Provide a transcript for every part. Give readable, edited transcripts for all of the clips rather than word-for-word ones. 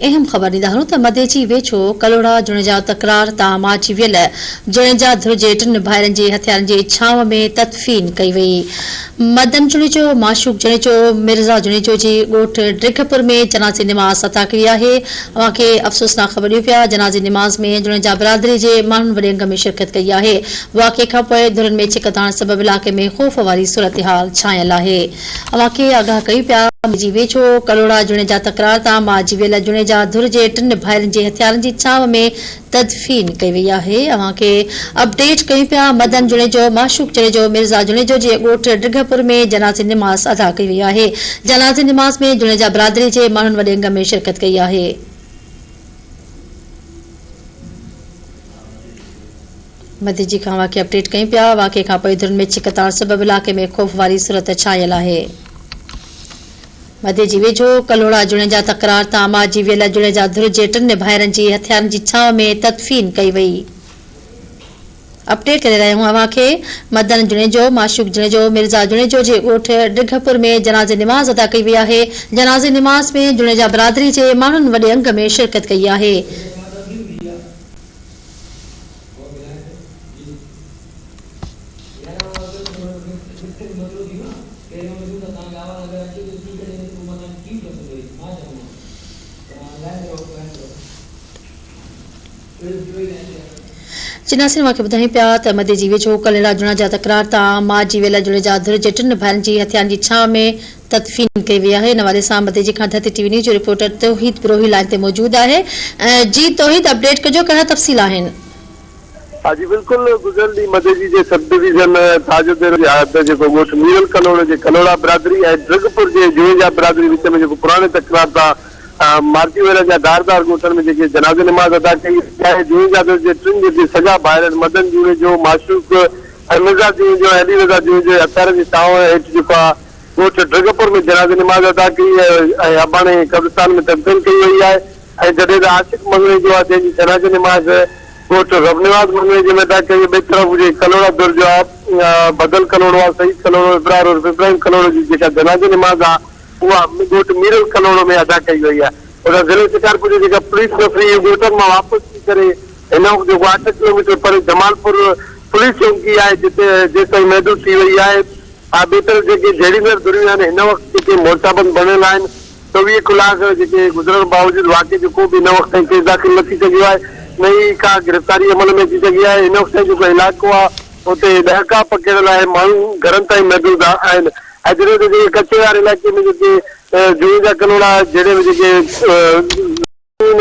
अहम खबर ॾींदारूं त मदेची वेझो कलोड़ा जुणेजा तकरार तां माची वियल जुणेजा धुर्जे टिन भाइरनि जे हथियारनि जे छांव में तदफीन कई वई। मदन जुणेजो, माशूक जुणेजो, मिर्ज़ा जुणेजो जी ॻोठ ड्रिघपुर में जनाज़े निमाज़ अदा कई आहे। अवां खे अफ़सोसनाक ख़बर ॾियो पिया जनाज़े निमाज़ में जुणेजा बिरादरी जे माण्हुनि वॾे अंग में शिरकत कई आहे। वाक़े खां पोइ धुरनि में छिक थियण सबबि इलाक़े में ख़ौफ़ वारी सूरतहाल छायल आहे। अवां खे आगाह कयूं पिया जी वेझो कलोड़ा जुणेजा तकरार तां माची वियल जुणेजा धुर जे टिन भाइरनि जे हथियारनि जी छांव में तदफीन कई वई आहे। अवां खे अपडेट कयूं पिया मदन जुणेजो, माशूक जुणेजो, मिर्ज़ा जुणेजो जे ॻोठ ड्रिघपुर में जनाज़े निमाज़ अदा कई वई आहे। जनाज़े निमाज़ में जुणेजा बिरादरी जे माण्हुनि वॾे अंग में शिरकत कई आहे। मदेजी खां वाक़े अपडेट कयूं पिया वाक़े खां पोइ धुरनि में छिक थियण सबबि इलाक़े में ख़ौफ़ वारी सूरत छायल आहे। मदेजी वेझो कलोड़ा जुणेजा तकरार तां माची वियल जुणेजा धुर जे टिन भाइरनि जी हथियारनि जी छांव में तदफीन कई वई। अपडेट करे रहिया आहियूं अवां खे मदन जुणेजो, माशूक जुणेजो, मिर्ज़ा जुणेजो जे ॻोठ ड्रिघपुर में जनाज़े निमाज़ अदा कई वई आहे। जनाज़े निमाज़ में जुणेजा बिरादरी जे माण्हुनि वॾे अंग में शिरकत कई आहे। चिनासिन वाक़े ॿुधायूं पिया त मदेजी वेझो कलोड़ा जुणेजा तकरार तां माची वियल जुणेजा धुर जे टिन भाइरनि जी हथियारनि जी छांव में तदफीन कई वई आहे। इन हवाले सां मदेजी खां धरती टीवी न्यूज़ जो रिपोर्टर तौहीद ब्रोही लाइन ते मौजूद आहे। जी तौहीद, अपडेट कजो, कहिड़ा तफ़सील आहिनि? हाँ जी बिल्कुल, गुज़िरियल ॾींहुं मदेजी जे सब डिवीज़न ताजुद्दीन जेको ॻोठ मीरल कलोड़े जे कलोड़ा बिरादरी ऐं ड्रिघपुर जे जुणेजा बिरादरी विच में जेको पुराणे तकरार तां मार्ची वेला जा धारदार ॻोठनि में जेके जनाज़े निमाज़ अदा कई आहे। जुणेजा जे टिन जेके सॼा भाइर मदन जुणेजो, माशूक ऐं मिर्ज़ा जुणेजो, अली रज़ा जुणेजो हथियारनि जी छांव हेठि जेको आहे ॻोठ ड्रिघपुर में जनाज़े निमाज़ अदा कई ऐं अबाणे कब्रिस्तान में तब्दील कई वई आहे। ऐं जॾहिं त आशिक़ मंगणे जो आहे जंहिंजी जनाज़े निमाज़ ॻोठ रबनिवाज़ मंगणे जे में अदा कई। ॿिए तरफ़ जे कलोड़ा दुर जो आहे बदल कलोड़ो आहे, सईद कलोड़ो, इब्राहिम कलोड़ो जी जेका जनाज़े निमाज़ आहे उहा ॻोठ मीरल कलोड़ो में अदा कई वई आहे। उन ज़िले शिकारपुर जी जेका पुलिस नफ़री ॻोठनि मां वापसि थी करे हिन वक़्तु जेको 8 किलोमीटर परे जमालपुर पुलिस चौकी आहे जिते जेसिताईं महदूद थी वई आहे। ॿिए तरफ़ जेके जहिड़ींदड़ दुरियूं आहिनि हिन वक़्तु जेके मोर्चाबंद बणियल आहिनि 24 कलाक जेके गुज़रण बावजूदि वाक़े जो को बि हिन वक़्तु ताईं केस दाख़िल न थी सघियो आहे, न ई का गिरफ़्तारी अमल में अची सघी आहे। हिन वक़्तु जेको इलाइक़ो आहे उते ॾहका पकड़ियल आहे, माण्हू घरनि ताईं महदूद आहिनि। ऐं जॾहिं त जेके कचे वारे इलाइक़े में जेके जुणेजा कलोड़ा जहिड़े में जेके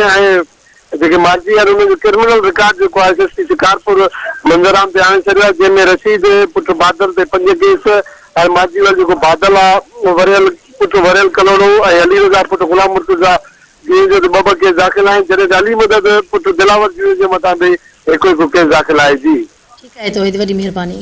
ऐं जेके मार्ची वारे उनजो क्रिमिनल रिकॉर्ड जेको आहे एसएसपी शिकारपुर मंज़राम ते आणे छॾियो आहे, जंहिंमें रशीद पुट बादल ते 5 केस ऐं मार्ची वारो जेको बादल आहे वरियल पुट वरियल कलोड़ो ऐं अली रज़ा पुट गुलाम मुर्तज़ा जुणेजो ते 2 केस दाख़िल आहिनि। जॾहिं त अली मदद पुट दिलावर जुणेजो जे मथां बि हिकु केस दाख़िल आहे। जी ठीकु आहे, तौहीद, वॾी महिरबानी।